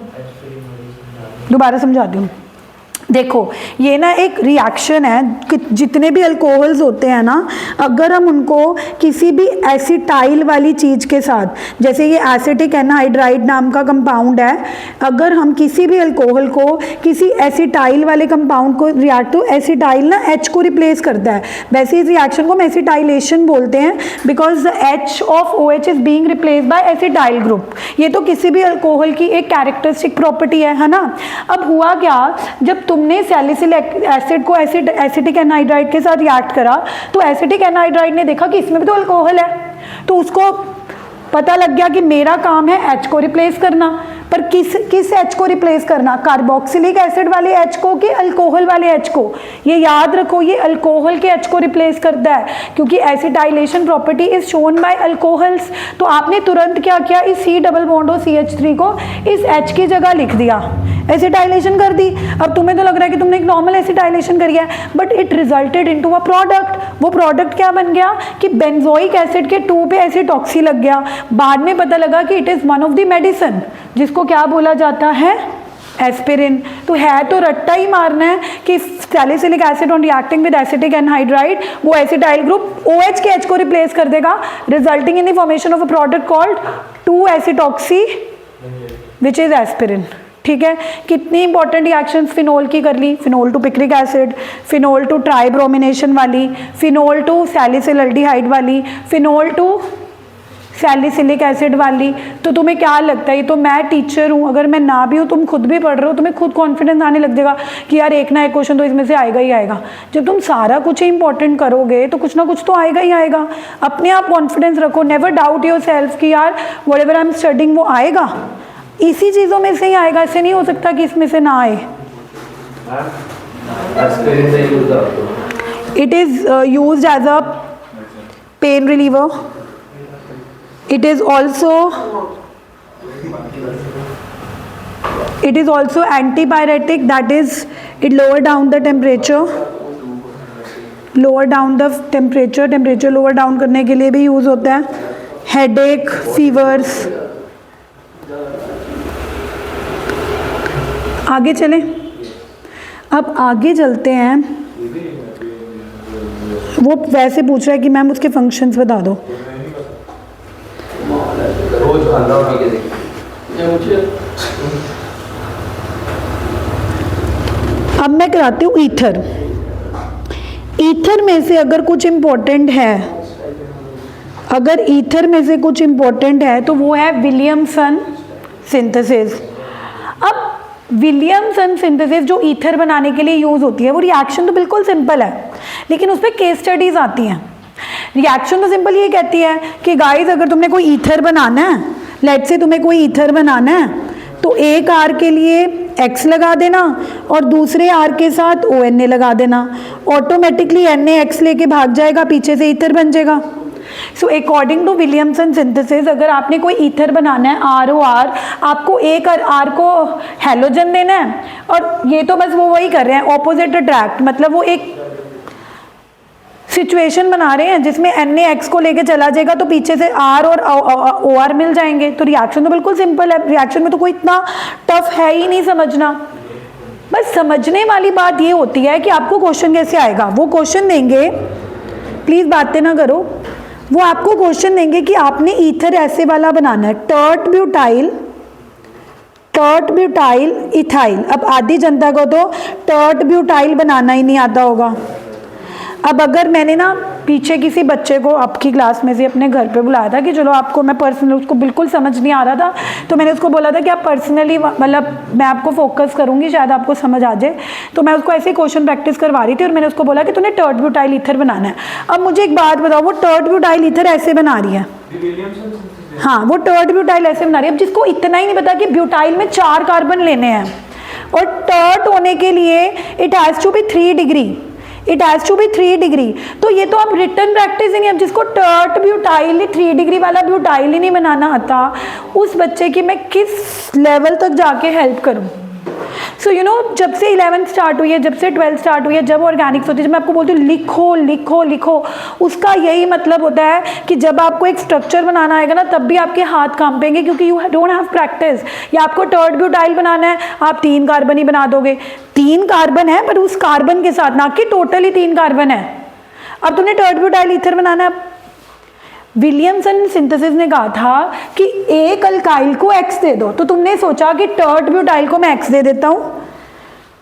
दोबारा समझाती हूँ। देखो ये ना एक रिएक्शन है कि जितने भी अल्कोहल्स होते हैं ना, अगर हम उनको किसी भी एसिटाइल वाली चीज़ के साथ, जैसे ये एसिटिक एनहाइड्राइड नाम का कंपाउंड है, अगर हम किसी भी अल्कोहल को किसी एसिटाइल वाले कंपाउंड को रिएक्ट, तो एसिटाइल ना H को रिप्लेस करता है। वैसे इस रिएक्शन को हम एसिटाइलेशन बोलते हैं because the H of OH is being replace by acetyl group. ये तो किसी भी अल्कोहल की एक कैरेक्टरिस्टिक प्रॉपर्टी है ना। अब हुआ क्या, जब तुमने सैलिसिलिक एसिड को एसिटिक एनहाइड्राइड के साथ रिएक्ट करा तो एसिटिक एनहाइड्राइड ने देखा कि इसमें भी तो अल्कोहल है, तो उसको पता लग गया कि मेरा काम है H को रिप्लेस करना। पर किस H को रिप्लेस करना? कार्बोक्सिलिक एसिड वाले H को कि अल्कोहल वाले H को? ये याद रखो, ये अल्कोहल के H को रिप्लेस करता है क्योंकि acetylation property is shown by alcohols. तो आपने तुरंत क्या किया, इस C डबल बॉन्ड और CH3 को इस H की जगह लिख दिया, एसिटाइलेशन कर दी। अब तुम्हें तो लग रहा है कि तुमने एक नॉर्मल एसिटाइलेशन करी है, but it resulted into a product. वो प्रोडक्ट क्या बन गया कि बेंजोइक एसिड के 2 पे एसिटॉक्सी लग गया। बाद में पता लगा कि it is one of the medicine जिसको क्या बोला जाता है? एस्पिरिन। तो है तो रट्टा ही मारना है कि salicylic acid on reacting with acetic anhydride वो एसिटाइल ग्रुप OH के H को रिप्लेस कर देगा, resulting in the formation of a product called two acetoxy which is aspirin. ठीक है, कितनी इंपॉर्टेंट रिएक्शंस फिनोल की कर ली, phenol to picric acid, phenol to tribromination वाली, फिनोल टू सैलिसिलल्डिहाइड वाली, फिनोल टू सैलिसिलिक एसिड वाली। तो तुम्हें क्या लगता है, ये तो मैं टीचर हूँ, अगर मैं ना भी हूँ तुम खुद भी पढ़ रहे हो, तुम्हें खुद कॉन्फिडेंस आने लग जाएगा कि यार एक ना एक क्वेश्चन तो इसमें से आएगा ही आएगा। जब तुम सारा कुछ ही इंपॉर्टेंट करोगे तो कुछ ना कुछ तो आएगा ही आएगा। अपने आप कॉन्फिडेंस रखो, नेवर डाउट योर सेल्फ कि यार what ever I am studying वो आएगा, इसी चीज़ों में से ही आएगा, ऐसे नहीं हो सकता कि इसमें से ना आए। It is used as a pain reliever, it is also antipyretic, that is it lower down the temperature, temperature lower down करने के लिए भी यूज होता है। Headache, fevers. आगे चलें, अब आगे चलते हैं। वो वैसे पूछ रहा है कि मैम उसके फंक्शंस बता दो। रोज खाना पी के देखिए। अब मैं कराती हूँ ईथर। ईथर में से अगर कुछ इम्पोर्टेंट है, अगर ईथर में से कुछ इम्पोर्टेंट है तो वो है विलियमसन सिंथेसिस। अब विलियमसन सिंथेसिस जो ईथर बनाने के लिए यूज़ होती है, वो रिएक्शन तो बिल्कुल सिंपल है, लेकिन उस पर केस स्टडीज़ आती हैं। रिएक्शन तो सिंपल ये कहती है कि गाइस अगर तुमने कोई ईथर बनाना है, लेट्स से तुम्हें कोई ईथर बनाना है, तो एक आर के लिए X लगा देना और दूसरे आर के साथ ONA लगा देना, ऑटोमेटिकली NaX लेके भाग जाएगा, पीछे से ईथर बन जाएगा। So according to Williamson synthesis, अगर आपने कोई ईथर बनाना है ROR, आपको एक आर को हेलोजन देना है, और ये तो बस वो वही कर रहे हैं, ऑपोजिट अट्रैक्ट, मतलब वो एक सिचुएशन बना रहे हैं जिसमें NaX को लेके चला जाएगा तो पीछे से R और OR मिल जाएंगे। तो रिएक्शन तो बिल्कुल सिंपल है, रिएक्शन में तो कोई इतना टफ है ही नहीं समझना। बस समझने वाली बात ये होती है कि आपको क्वेश्चन कैसे आएगा। वो क्वेश्चन देंगे, प्लीज़ बातें ना करो, वो आपको क्वेश्चन देंगे कि आपने ईथर ऐसे वाला बनाना है, टर्ट ब्यूटाइल इथाइल। अब आधी जनता को तो टर्ट ब्यूटाइल बनाना ही नहीं आता होगा। अब अगर मैंने ना पीछे किसी बच्चे को आपकी क्लास में से अपने घर पे बुलाया था कि चलो आपको मैं पर्सनल, उसको बिल्कुल समझ नहीं आ रहा था, तो मैंने उसको बोला था कि आप पर्सनली, मतलब मैं आपको फोकस करूंगी, शायद आपको समझ आ जाए। तो मैं उसको ऐसे क्वेश्चन प्रैक्टिस करवा रही थी और मैंने उसको बोला कि तूने टर्ट ब्यूटाइल ईथर बनाना है। अब मुझे एक बात बताओ, वो टर्ट ब्यूटाइल ईथर ऐसे बना रही है, हाँ वो टर्ट ब्यूटाइल ऐसे बना रही है। अब जिसको इतना ही नहीं पता कि ब्यूटाइल में 4 कार्बन लेने हैं और टर्ट होने के लिए it has to be 3 degree, तो ये तो आप रिटर्न प्रैक्टिसिंग है। अब जिसको टर्ट ब्यूटाइल 3 डिग्री वाला ब्यूटाइल ही नहीं बनाना आता, उस बच्चे की मैं किस लेवल तक जाके हेल्प करूं। सो यू नो, जब से 11th स्टार्ट हुई है, जब से 12th स्टार्ट हुई है, जब ऑर्गेनिक्स होती है, जब मैं आपको बोलती हूँ लिखो लिखो लिखो, उसका यही मतलब होता है कि जब आपको एक स्ट्रक्चर बनाना आएगा ना, तब भी आपके हाथ कांपेंगे क्योंकि यू डोंट हैव प्रैक्टिस। या आपको टर्ट ब्यूटाइल बनाना है, आप 3 कार्बन ही बना दोगे। 3 कार्बन है पर उस कार्बन के साथ, ना कि टोटली 3 कार्बन है। अब तुमने टर्ट ब्यूटाइल ईथर बनाना है। विलियमसन सिंथेसिस ने कहा था कि एक अल्काइल को X दे दो, तो तुमने सोचा कि टर्ट ब्यूटाइल को मैं X दे देता हूँ,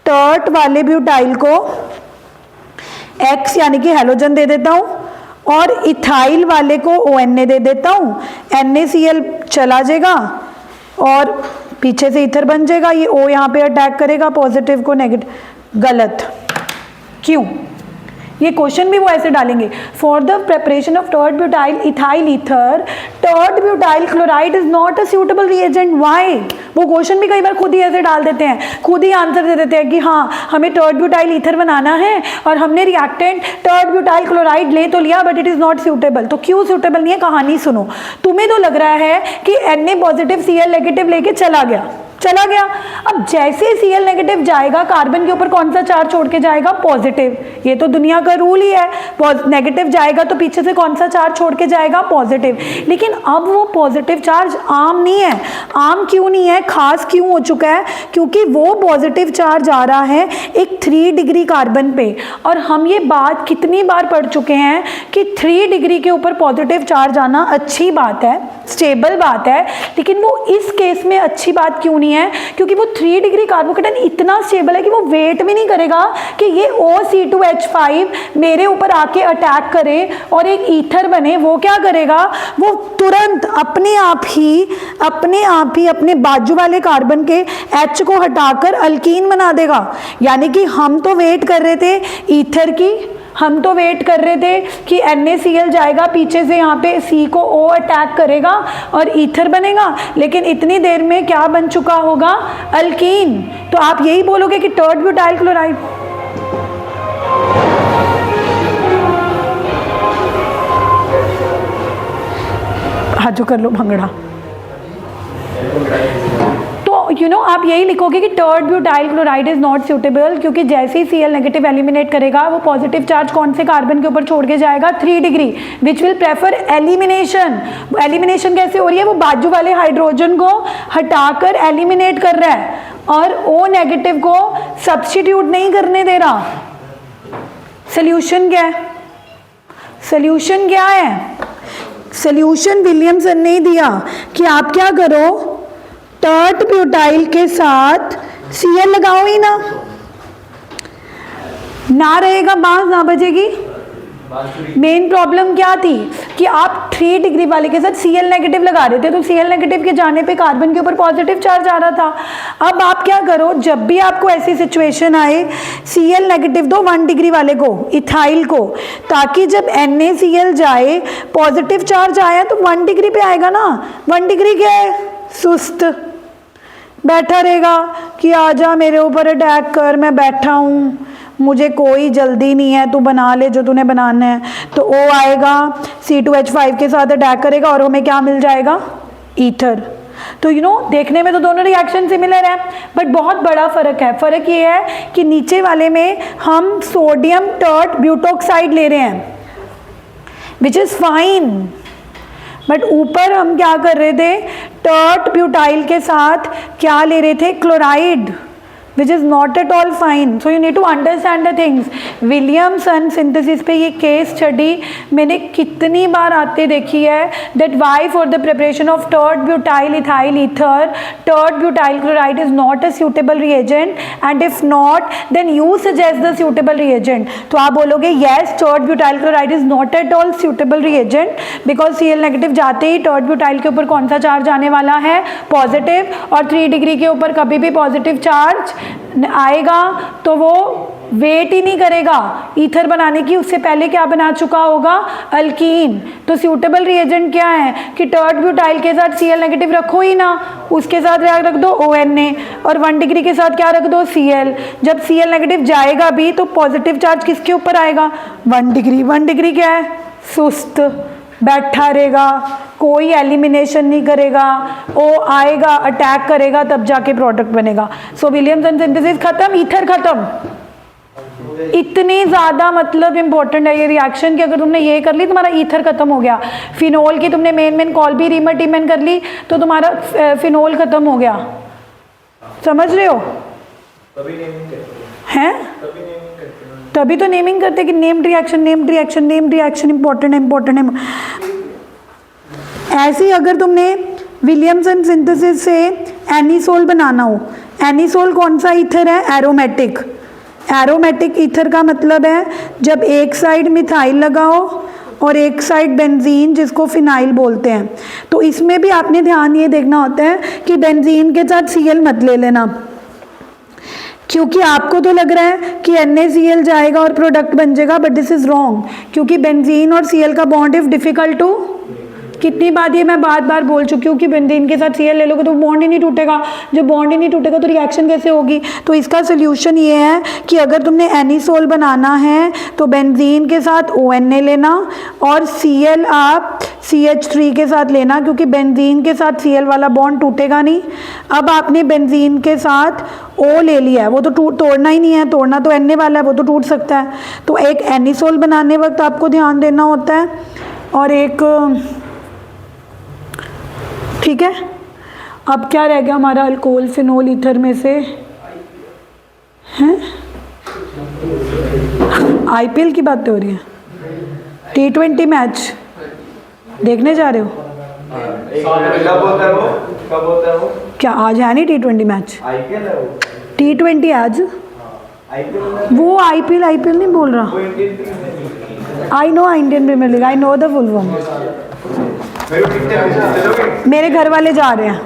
टर्ट वाले ब्यूटाइल को X यानी कि हेलोजन दे देता हूँ, और इथाइल वाले को ONA दे देता हूँ, NaCl चला जाएगा और पीछे से ईथर बन जाएगा। ये O यहाँ पे अटैक करेगा पॉजिटिव को नेगेटिव। गलत, क्यों? ये क्वेश्चन भी वो ऐसे डालेंगे, for the preparation of tert butyl ethyl ether tert butyl chloride is not a suitable reagent. Why? वो क्वेश्चन भी कई बार खुद ही ऐसे डाल देते हैं, खुद ही आंसर दे देते हैं कि हाँ हमें टर्ट ब्यूटाइल ईथर बनाना है और हमने रिएक्टेंट टर्ट ब्यूटाइल क्लोराइड ले तो लिया but it is not suitable. तो क्यों सूटेबल नहीं है, कहानी सुनो। तुम्हें तो लग रहा है कि Na पॉजिटिव Cl नेगेटिव लेके चला गया। अब जैसे Cl नेगेटिव जाएगा, कार्बन के ऊपर कौन सा चार्ज छोड़ के जाएगा? पॉजिटिव। ये तो दुनिया का रूल ही है, नेगेटिव जाएगा तो पीछे से कौन सा चार्ज छोड़ के जाएगा? पॉजिटिव। लेकिन अब वो पॉजिटिव चार्ज आम नहीं है। आम क्यों नहीं है, खास क्यों हो चुका है? क्योंकि वो पॉजिटिव चार्ज आ रहा है एक 3 डिग्री कार्बन पे, और हम ये बात कितनी बार पढ़ चुके हैं कि 3 डिग्री के ऊपर पॉजिटिव चार्ज आना अच्छी बात है। स्टेबल बात है, लेकिन वो इस केस में अच्छी बात क्यों नहीं है? क्योंकि वो 3 डिग्री कार्बोकेटन इतना स्टेबल है कि वो वेट भी नहीं करेगा कि ये OC2H5 मेरे ऊपर आके अटैक करे और एक ईथर बने। वो क्या करेगा, वो तुरंत अपने आप ही अपने बाजू वाले कार्बन के H को हटाकर अल्कीन बना देगा। यानी कि हम तो वेट कर रहे थे ईथर की, हम तो वेट कर रहे थे कि NaCl जाएगा पीछे से, यहाँ पे C को O अटैक करेगा और ईथर बनेगा, लेकिन इतनी देर में क्या बन चुका होगा, अल्कीन। तो आप यही बोलोगे कि टर्ड ब्यूटाइल क्लोराइड। हाँ जो कर लो भंगड़ा। तो आप यही लिखोगे कि टर्ड butyl chloride is not suitable, क्योंकि जैसे ही Cl नेगेटिव एलिमिनेट करेगा वो पॉजिटिव चार्ज कौन से कार्बन के ऊपर छोड़ के जाएगा, 3 degree, which will prefer elimination. Elimination कैसे हो रही है, वो बाजू वाले हाइड्रोजन को हटाकर एलिमिनेट कर रहा है और O नेगेटिव को सब्स्टिट्यूट नहीं करने दे रहा। सोल्यूशन क्या है, सोल्यूशन क्या है? सोल्यूशन विलियमसन ने दिया कि आप क्या करो, टर्ट ब्यूटाइल के साथ Cl लगाओ ही ना रहेगा बांस ना बजेगी। मेन प्रॉब्लम क्या थी कि आप 3 डिग्री वाले के साथ Cl नेगेटिव लगा रहे थे, तो Cl नेगेटिव के जाने पे कार्बन के ऊपर पॉजिटिव चार्ज आ रहा था। अब आप क्या करो, जब भी आपको ऐसी सिचुएशन आए, Cl नेगेटिव दो 1 डिग्री वाले को, इथाइल को, ताकि जब NaCl जाए पॉजिटिव चार्ज आया तो 1 डिग्री पे आएगा ना। 1 डिग्री क्या है, सुस्त बैठा रहेगा कि आजा मेरे ऊपर अटैक कर, मैं बैठा हूँ, मुझे कोई जल्दी नहीं है, तू बना ले जो तूने बनाना है। तो O आएगा C2H5 के साथ अटैक करेगा और हमें क्या मिल जाएगा, ईथर। तो देखने में तो दोनों रिएक्शन सिमिलर है, बट बहुत बड़ा फ़र्क है। फ़र्क ये है कि नीचे वाले में हम सोडियम टर्ट ब्यूटोक्साइड ले रहे हैं, विच इज़ फाइन, बट ऊपर हम क्या कर रहे थे, टर्ट ब्यूटाइल के साथ क्या ले रहे थे, chloride, which is not at all fine. So you need to understand the things. Williamson synthesis पे ये केस स्टडी मैंने कितनी बार आते देखी है, that why for the preparation of tert butyl ethyl ether, tert butyl chloride is not a suitable reagent, and if not then you suggest the suitable reagent. तो आप बोलोगे yes, tert butyl chloride is not at all suitable reagent because Cl negative जाते ही tert butyl के ऊपर कौन सा charge आने वाला है, पॉजिटिव, और 3 डिग्री के ऊपर कभी भी पॉजिटिव चार्ज आएगा तो वो वेट ही नहीं करेगा ईथर बनाने की, उससे पहले क्या बना चुका होगा, अल्कीन। तो सूटेबल रिएजेंट क्या है कि टर्ट ब्यूटाइल के साथ Cl नेगेटिव रखो ही ना, उसके साथ रख दो ONa, और 1 डिग्री के साथ क्या रख दो, Cl। जब Cl नेगेटिव जाएगा भी तो पॉजिटिव चार्ज किसके ऊपर आएगा, 1 डिग्री। 1 डिग्री क्या है, सुस्त बैठा रहेगा, कोई एलिमिनेशन नहीं करेगा, वो आएगा अटैक करेगा, तब जाके प्रोडक्ट बनेगा। सो विलियमसन सिंथेसिस खत्म, ईथर खत्म। इतनी ज़्यादा मतलब इंपॉर्टेंट है ये रिएक्शन कि अगर तुमने ये कर ली तुम्हारा ईथर खत्म हो गया। फिनोल की तुमने मेन कॉल्बी रीमन कर ली तो तुम्हारा फिनोल खत्म हो गया। समझ रहे हो हैं? तभी तो नेमिंग करते कि नेम्ड रिएक्शन इंपॉर्टेंट है। ऐसे ही अगर तुमने विलियमसन सिंथेसिस से एनिसोल बनाना हो, एनिसोल कौन सा ईथर है, एरोमेटिक। एरोमेटिक ईथर का मतलब है जब एक साइड मिथाइल लगाओ और एक साइड बेंजीन, जिसको फिनाइल बोलते हैं। तो इसमें भी आपने ध्यान ये देखना होता है कि बेंजीन के साथ Cl मत ले लेना, क्योंकि आपको तो लग रहा है कि NaCl जाएगा और प्रोडक्ट बन जाएगा, बट दिस इज रॉन्ग, क्योंकि बेंजीन और Cl का बॉन्ड इज डिफिकल्ट टू, कितनी बात ये मैं बार बोल चुकी हूँ कि बेंजीन के साथ Cl ले लोगे तो बॉन्ड ही नहीं टूटेगा। जब बॉन्ड ही नहीं टूटेगा तो रिएक्शन कैसे होगी। तो इसका सोल्यूशन ये है कि अगर तुमने एनिसोल बनाना है तो बेंजीन के साथ ONa लेना और Cl आप CH3 के साथ लेना, क्योंकि बेंजीन के साथ Cl वाला बॉन्ड टूटेगा नहीं। अब आपने बेंजीन के साथ O ले लिया है, वो तो तोड़ना ही नहीं है, तोड़ना तो Na वाला है, वो तो टूट सकता है। तो एक एनिसोल बनाने वक्त आपको ध्यान देना होता है, और एक ठीक है। अब क्या रह गया हमारा अल्कोहल फिनोल ईथर में से, हैं IPL की बातें हो रही हैं, T20 मैच देखने जा रहे हो। कब होता है वो? कब होता है वो? क्या आज है नहीं T20 मैच? आईपीएल है वो? T20 आज आईपीएल वो आईपीएल नहीं बोल रहा। I know Indian Premier League, I know the full form. मेरे घर वाले जा रहे हैं।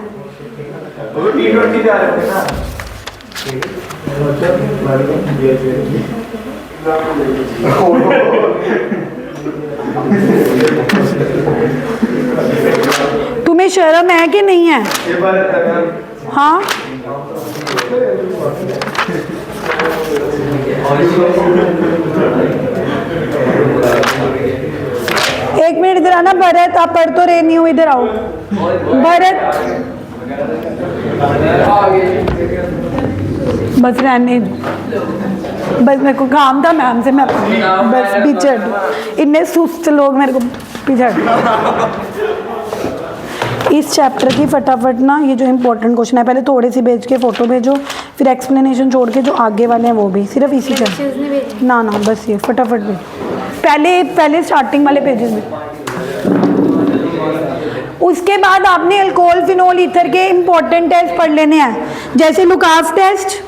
वो T20 जा रहे थे ना। तुम्हें शर्म है कि नहीं है? हाँ, एक मिनट इधर आना। भरत, आप पढ़ तो रहे नहीं हो, इधर आओ। भरत, बस रहने, बस मेरे को काम था मैम से, मैं बस पीछे हटूं। इतने सुस्त लोग मेरे को पीछे इस चैप्टर की फटाफट ना, ये जो इंपॉर्टेंट क्वेश्चन है पहले थोड़े सी भेज के फ़ोटो भेजो, फिर एक्सप्लेनेशन छोड़ के जो आगे वाले हैं वो भी, सिर्फ इसी चैप्टर ना बस ये फटाफट भेजो। पहले स्टार्टिंग वाले पेजेस में। उसके बाद आपने अल्कोहल फिनोल ईथर के इंपॉर्टेंट टेस्ट पढ़ लेने हैं, जैसे Lucas test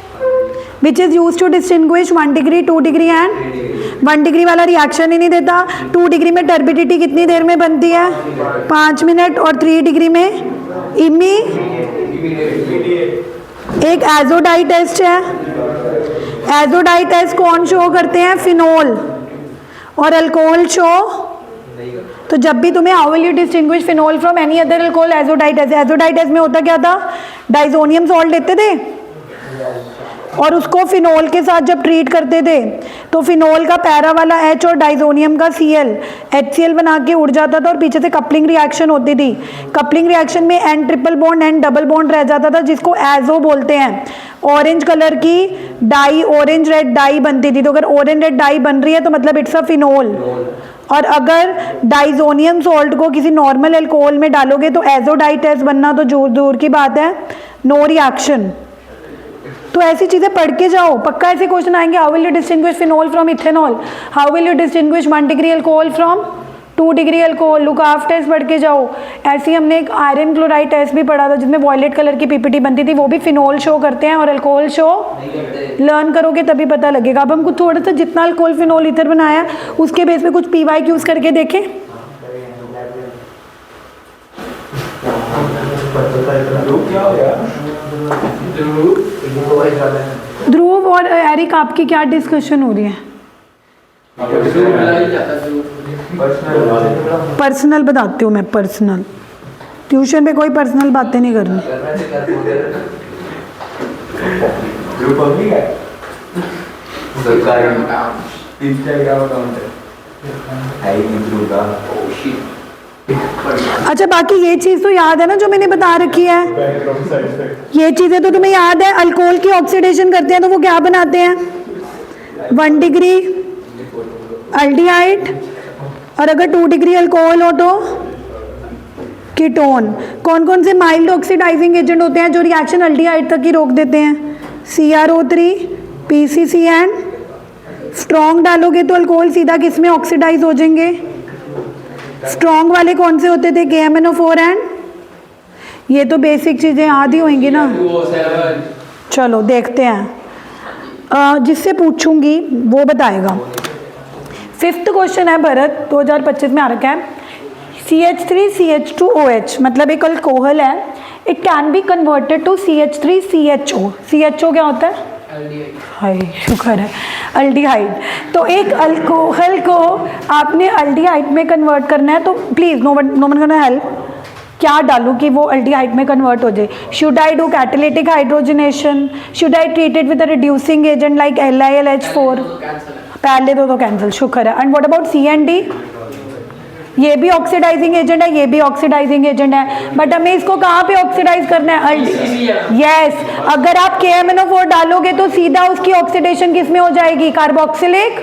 which is use to distinguish 1 degree 2 degree and 1 degree वाला रिएक्शन ही नहीं देता। 2 डिग्री में टर्बिडिटी कितनी देर में बनती है? 5 मिनट। और 3 डिग्री में इमी। एक एजोडाई टेस्ट है। एजोडाई टेस्ट कौन शो करते हैं? फिनोल। और अल्कोहल शो, तो जब भी तुम्हें how will you distinguish phenol from any other alcohol? Azo dye test. Azo dye test में होता क्या था? डाइजोनियम सॉल्ट लेते थे और उसको फिनोल के साथ जब ट्रीट करते थे तो फिनोल का पैरा वाला H और डाइजोनियम का Cl HCl बना के उड़ जाता था और पीछे से कपलिंग रिएक्शन होती थी। कपलिंग रिएक्शन में N triple bond N double bond रह जाता था, जिसको एजो बोलते हैं। ऑरेंज कलर की डाई, ऑरेंज रेड डाई बनती थी। तो अगर ऑरेंज रेड डाई बन रही है तो मतलब इट्स अ फिनोल। और अगर डाइजोनियम सॉल्ट को किसी नॉर्मल अल्कोहल में डालोगे तो एजोडाई टेस्ट बनना तो दूर की बात है, नो रिएक्शन। तो ऐसी चीज़ें पढ़ के जाओ, पक्का ऐसे क्वेश्चन आएंगे। How will you distinguish phenol from ethanol? How will you distinguish 1 degree alcohol from 2 degree alcohol? Lucas test पढ़ के जाओ। ऐसे ही हमने एक आयरन क्लोराइड टेस्ट भी पढ़ा था जिसमें वॉयलेट कलर की पीपीटी बनती थी, वो भी फिनोल शो करते हैं और अल्कोहल शो लर्न करोगे तभी पता लगेगा। अब हमको थोड़ा सा जितना अल्कोहल फिनोल ईथर बनाया उसके बेस पे कुछ PYQs करके देखें। ध्रुव और एरिक, आपकी क्या डिस्कशन हो रही है? पर्सनल बताती हूँ मैं, पर्सनल। ट्यूशन पे कोई पर्सनल बातें नहीं करनी। अच्छा, बाकी ये चीज़ तो याद है ना जो मैंने बता रखी है? ये चीज़ें तो तुम्हें याद है। अल्कोहल की ऑक्सीडेशन करते हैं तो वो क्या बनाते हैं? 1 डिग्री अल्डिहाइड। और अगर 2 डिग्री अल्कोहल हो तो कीटोन। कौन कौन से माइल्ड ऑक्सीडाइजिंग एजेंट होते हैं जो रिएक्शन अल्डिहाइड तक ही रोक देते हैं? CrO3, PCC एंड स्ट्रॉन्ग डालोगे तो अल्कोहल सीधा किस में ऑक्सीडाइज हो जाएंगे? स्ट्रॉन्ग वाले कौन से होते थे? KMnO4 एंड, ये तो बेसिक चीज़ें याद ही होंगी ना। चलो देखते हैं, जिससे पूछूंगी वो बताएगा। 5th क्वेश्चन है भरत, 2025 में आ रखा है। CH3CH2OH मतलब एक अल्कोहल है, it can be converted to CH3CHO। CHO क्या होता है? हाय शुक्र है, अल्डिहाइड। तो एक अल्कोहल को आपने अल्डिहाइड में कन्वर्ट करना है तो please no one can help, क्या डालूं कि वो अल्डिहाइड में कन्वर्ट हो जाए? Should I do catalytic hydrogenation? Should I treat it with a reducing agent like LiLH4? पहले तो कैंसिल, शुक्र है। And what about C&D? ये भी ऑक्सीडाइजिंग एजेंट है, ये भी ऑक्सीडाइजिंग एजेंट है, बट हमें इसको कहाँ पे ऑक्सीडाइज करना है? यस। अगर आप KMnO4 डालोगे तो सीधा उसकी ऑक्सीडेशन किस में हो जाएगी? कार्बोक्सिलिक।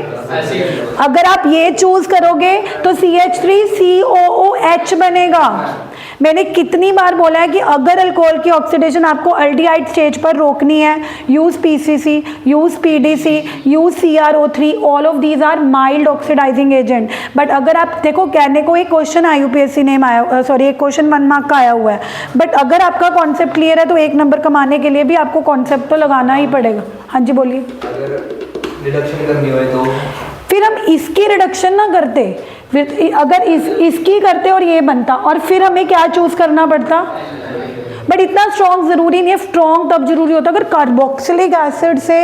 अगर आप ये चूज करोगे तो CH3COOH बनेगा। मैंने कितनी बार बोला है कि अगर अल्कोहल की ऑक्सीडेशन आपको अल्डिहाइड स्टेज पर रोकनी है, use PCC, use PDC, use CrO3, all of these are mild oxidising agent. But अगर आप देखो, कहने को एक क्वेश्चन आया यूपीएससी ने आया, सॉरी एक क्वेश्चन 1 मार्क का आया हुआ है, बट अगर आपका कॉन्सेप्ट क्लियर है तो 1 नंबर कमाने के लिए भी आपको कॉन्सेप्ट तो लगाना ही पड़ेगा। हाँ जी बोलिए। अगर रिडक्शन करनी हो तो फिर हम इसकी रिडक्शन ना करते, फिर अगर इसकी करते और ये बनता, और फिर हमें क्या चूज करना पड़ता। बट इतना स्ट्रॉन्ग जरूरी नहीं है, स्ट्रॉन्ग तब जरूरी होता अगर कार्बोक्सिलिक एसिड से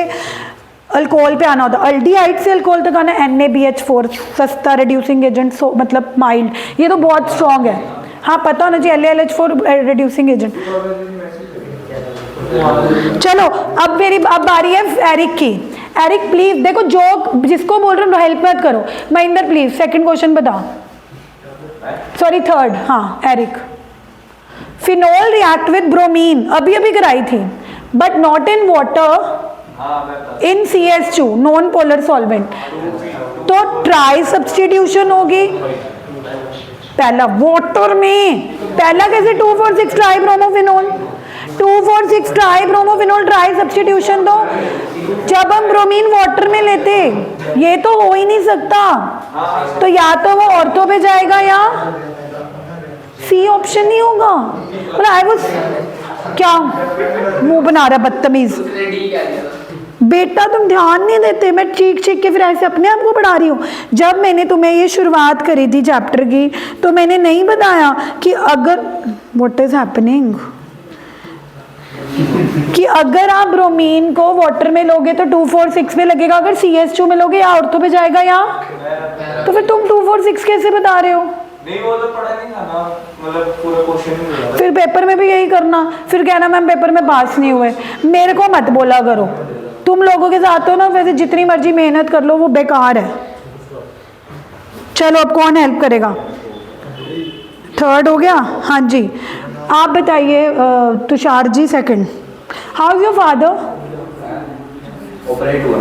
अल्कोहल पे आना होता, अल्डिहाइड से अल्कोहल तक आना, NaBH4 सस्ता रिड्यूसिंग एजेंट, मतलब माइल्ड, ये तो बहुत स्ट्रॉन्ग है। हाँ पता होना चाहिए LaLH4 रिड्यूसिंग एजेंट। चलो अब बारी है एरिक की। एरिक प्लीज देखो, जो जिसको बोल रहे हो हेल्प मत करो। महेंद्र प्लीज सेकंड क्वेश्चन बताओ, सॉरी थर्ड। हाँ Eric, phenol react with bromine अभी कराई थी, but not in water, in CH2 non polar solvent, तो ट्राई सब्सटीट्यूशन होगी। पहला वाटर में, पहला कैसे 2,4,6 tribromophenol, 2,4,6 tribromophenol trisubstitution, तो जब हम ब्रोमीन वाटर में लेते, ये तो हो ही नहीं सकता, तो या तो वो ऑर्थो पे जाएगा या सी ऑप्शन नहीं होगा। मतलब आई वाज क्या मुंह बना रहा बदतमीज बेटा, तुम ध्यान नहीं देते। मैं चीख के फिर ऐसे अपने आप को पढ़ा रही हूँ। जब मैंने तुम्हें ये शुरुआत करी थी चैप्टर की, तो मैंने नहीं बताया कि अगर व्हाट इज हैपनिंग, कि अगर आप ब्रोमीन को वाटर में लोगे तो 2,4,6 में लगेगा, अगर CH2 में लोगे या ऑर्थो पे जाएगा या, तो फिर तुम 2,4,6 कैसे बता रहे हो? नहीं वो तो पढ़ा नहीं था ना, मतलब पूरा क्वेश्चन नहीं मिला। फिर पेपर में भी यही करना, फिर कहना मैम पेपर में पास नहीं हुए। मेरे को मत बोला करो, तुम लोगों के साथ हो ना, वैसे जितनी मर्जी मेहनत कर लो वो बेकार है। चलो अब कौन हेल्प करेगा? थर्ड हो गया। हाँ जी आप बताइए Tushar ji second. How is your father? Operate हुआ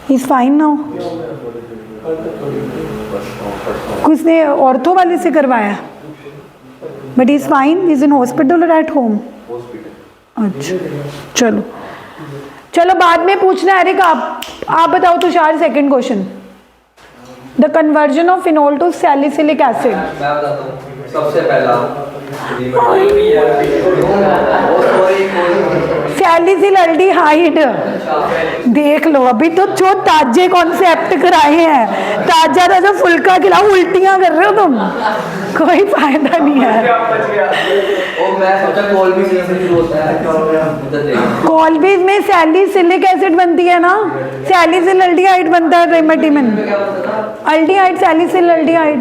ही इज फाइन नाउ। किसने ऑर्थो वाले से करवाया? But he is fine, he is in hospital और एट होम? अच्छा चलो चलो बाद में पूछना है। आप बताओ Tushar second question. The conversion of phenol to salicylic acid. मैं बताता हूँ सबसे पहला सैलिसिलल्डिहाइड। देख लो अभी तो जो ताजे कॉन्सेप्ट कराए हैं, ताजा ताजा फुल्का खिलाओ, उल्टियां कर रहे हो तुम, कोई फायदा नहीं है। कॉलबीज में सैलिसिलिक एसिड बनती है ना, सैलिसिलल्डिहाइड बनता है रेमेटिमिन, अल्डिहाइड सैलिसिलल्डिहाइड।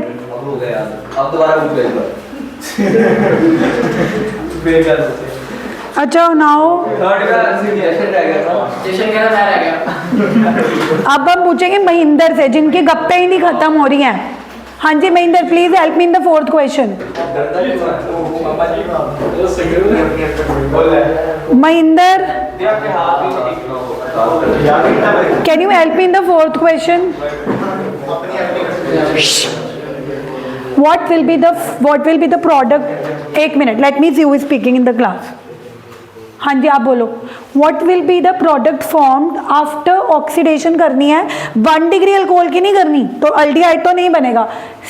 अच्छा नाउ अब हम पूछेंगे महेंद्र से, जिनकी गप्पे ही नहीं खत्म हो रही हैं। हाँ जी Mahendra please help me in the fourth question. Mahendra can you help me in the fourth question? what will be the product, एक minute, let me see who is speaking in the class। हाँ जी आप बोलो। what will be the product formed after oxidation करनी है, 1 degree alcohol की नहीं करनी, तो अल्डिहाइड तो नहीं बनेगा,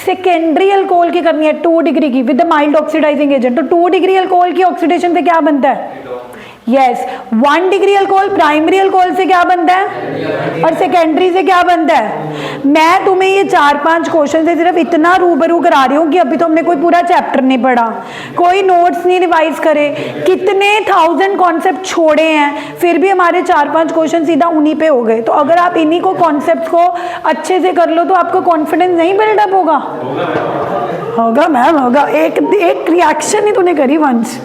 सेकेंडरी अल्कोहल की करनी है 2 डिग्री की with the mild oxidising agent. तो 2 डिग्री अल्कोहल की ऑक्सीडेशन पे क्या बनता है? Yes 1 degree alcohol primary alcohol से क्या बनता है और सेकेंडरी से क्या बनता है। मैं तुम्हें ये 4-5 क्वेश्चन से सिर्फ इतना रूबरू करा रही हूँ कि अभी तो हमने कोई पूरा चैप्टर नहीं पढ़ा, कोई नोट्स नहीं रिवाइज करे, कितने 1000 कॉन्सेप्ट छोड़े हैं, फिर भी हमारे 4-5 क्वेश्चन सीधा उन्हीं पे हो गए। तो अगर आप इन्हीं को कॉन्सेप्ट को अच्छे से कर लो तो आपका कॉन्फिडेंस नहीं बिल्डअप होगा? होगा मैम होगा। एक रिएक्शन ही तूने करी वंश,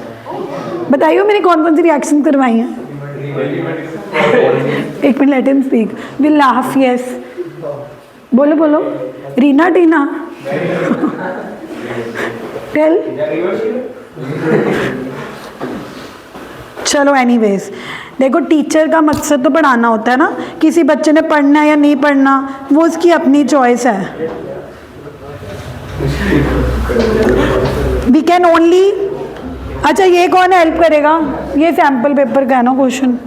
बताइए मैंने कौन कौन सी रिएक्शन करवाई हैं? एक minute let him speak, will laugh. Yes बोलो बोलो। रीना टीना टेल। चलो एनीवेज देखो टीचर का मकसद तो पढ़ाना होता है ना, किसी बच्चे ने पढ़ना या नहीं पढ़ना वो उसकी अपनी चॉइस है। वी कैन ओनली, अच्छा ये कौन हेल्प करेगा, ये सैम्पल पेपर का है ना क्वेश्चन।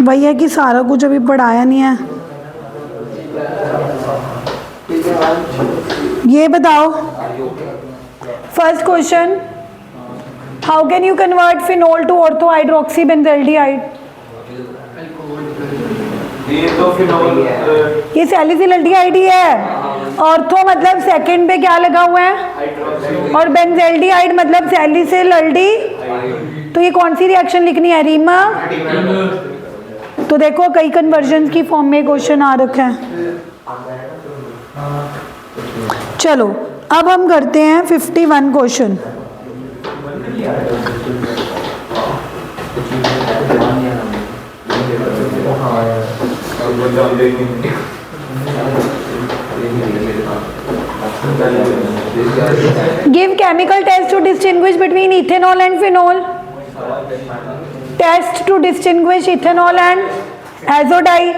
वही है कि सारा कुछ अभी पढ़ाया नहीं है। ये बताओ first question, how can you convert phenol to ortho hydroxy benzaldehyde. ये तो फिनोल, ये सैलिसिलल्डिहाइड ही है। ऑर्थो मतलब सेकंड पे क्या लगा हुआ है, और बेंजल्डिहाइड मतलब सैलिसिलल्डी। तो ये कौन सी रिएक्शन लिखनी है रीमा। तो देखो कई कन्वर्जन की फॉर्म में क्वेश्चन आ रखा है। चलो अब हम करते हैं 51 question. Give chemical test to distinguish between ethanol and phenol. Test to distinguish ethanol and azo dye.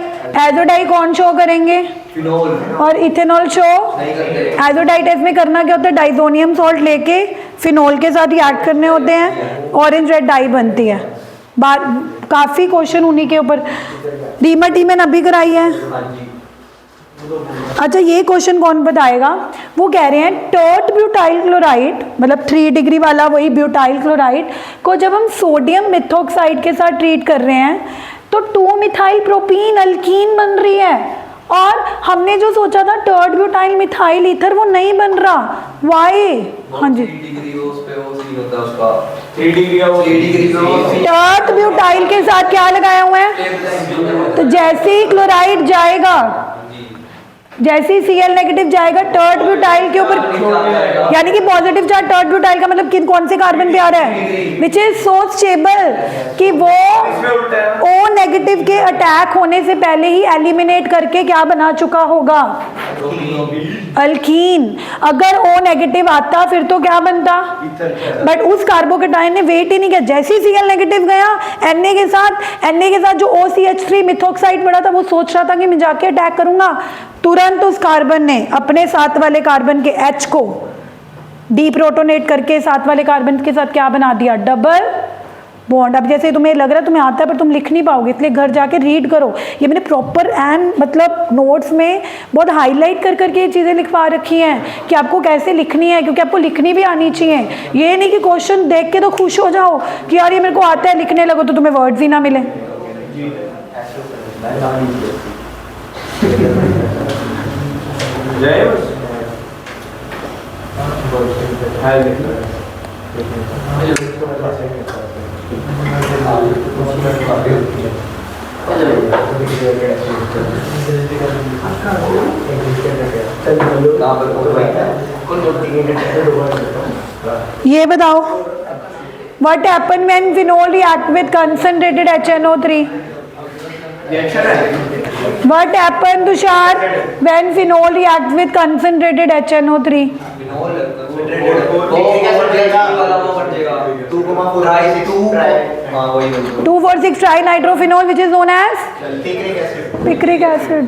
Azo dye कौन शो करेंगे, फिनोल, और इथेनॉल शो एजोडाई। टेस्ट में करना क्या होता है, डाइजोनियम सॉल्ट लेके फिनोल के साथ रिएक्ट करने होते हैं, ऑरेंज रेड डाई बनती है। काफ़ी क्वेश्चन उन्हीं के ऊपर रीमा टी में अभी कराई है। अच्छा ये क्वेश्चन कौन बताएगा, वो कह रहे हैं टर्ट ब्यूटाइल क्लोराइड मतलब 3 डिग्री वाला वही ब्यूटाइल क्लोराइड को जब हम सोडियम मिथॉक्साइड के साथ ट्रीट कर रहे हैं तो 2 मिथाइल प्रोपीन अल्कीन बन रही है, और हमने जो सोचा था टर्ट ब्यूटाइल मिथाइल ईथर वो नहीं बन रहा। वाई? हाँ जी, 3 डिग्री उस पे वो सी होता है उसका 3 डिग्री का वो 3 डिग्री का वो सी। टर्ट ब्यूटाइल के साथ क्या लगाया हुआ है, तो जैसे ही क्लोराइड जाएगा, जैसे ही Cl नेगेटिव जाएगा टर्ट ब्यूटाइल के ऊपर, यानी कि पॉजिटिव चार्ज टर्ट ब्यूटाइल का मतलब कौन से कार्बन पे आ रहा है, विच इज सो स्टेबल कि वो O नेगेटिव के अटैक होने से पहले ही एलिमिनेट करके क्या बना चुका होगा, अल्कीन। अगर O नेगेटिव आता फिर तो क्या बनता, बट उस कार्बोकेटाइन ने वेट ही नहीं किया, जैसे ही Cl नेगेटिव गया Na के साथ जो OCH3 मिथॉक्साइड पड़ा था वो सोच रहा था कि मैं जाके अटैक करूंगा, तुरंत उस कार्बन ने अपने साथ वाले कार्बन के H को डीप्रोटोनेट करके साथ वाले कार्बन के साथ क्या बना दिया, डबल बॉन्ड। अब जैसे तुम्हें लग रहा है तुम्हें आता है पर तुम लिख नहीं पाओगे, इसलिए घर जाके रीड करो। ये मैंने प्रॉपर एंड मतलब नोट्स में बहुत हाईलाइट कर करके ये चीज़ें लिखवा रखी हैं कि आपको कैसे लिखनी है, क्योंकि आपको लिखनी भी आनी चाहिए। ये नहीं कि क्वेश्चन देख के तो खुश हो जाओ कि यार ये मेरे को आता है, लिखने लगो तो तुम्हें वर्ड्स ही ना मिले। ये बताओ what happen when phenol react with concentrated HNO3। What happened, Tushar, when phenol reacts with concentrated HNO3? Phenol 2,4,6 trinitrophenol which is known as picric acid।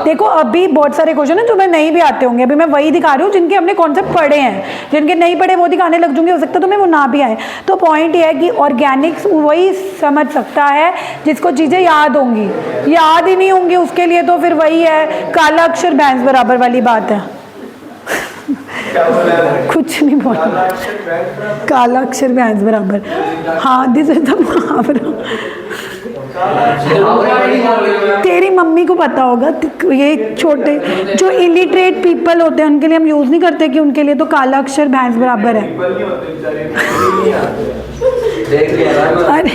देखो अभी बहुत सारे क्वेश्चन हैं जो मैं नहीं भी आते होंगे, अभी मैं वही दिखा रही हूँ जिनके हमने कॉन्सेप्ट पढ़े हैं, जिनके नहीं पढ़े वो दिखाने लग जाऊंगी, हो सकता है तुम्हें वो ना भी आए। तो पॉइंट ये है कि ऑर्गेनिक्स वही समझ सकता है जिसको चीज़ें याद होंगी, याद ही नहीं होंगी उसके लिए तो फिर वही है काला अक्षर भैंस बराबर वाली बात है। कुछ नहीं बोला, काला अक्षर भैंस बराबर। हाँ दिस इज द मुहावरा, तेरी मम्मी को पता होगा। ये छोटे जो इलिटरेट पीपल होते हैं उनके लिए हम यूज़ नहीं करते कि उनके लिए तो काला अक्षर भैंस बराबर है। अरे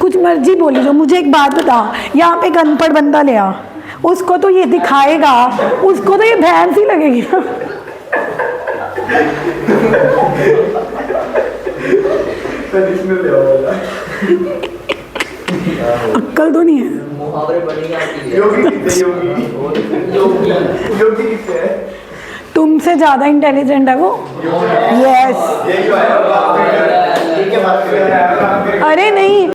कुछ मर्जी बोली जो, मुझे एक बात बता, यहाँ पे एक अनपढ़ बंदा ले आ, उसको तो ये दिखाएगा, उसको तो ये भैंस ही लगेगी ना। ट्रेडिशनल ले आओ अक्कल तो नहीं है। मुहावरे बनेंगे आपके लिए। योगी कितने योगी योगी कितने है तुमसे ज़्यादा इंटेलिजेंट है वो। यस। ये क्यों आया? ये क्या बात कर रहे हैं? अरे नहीं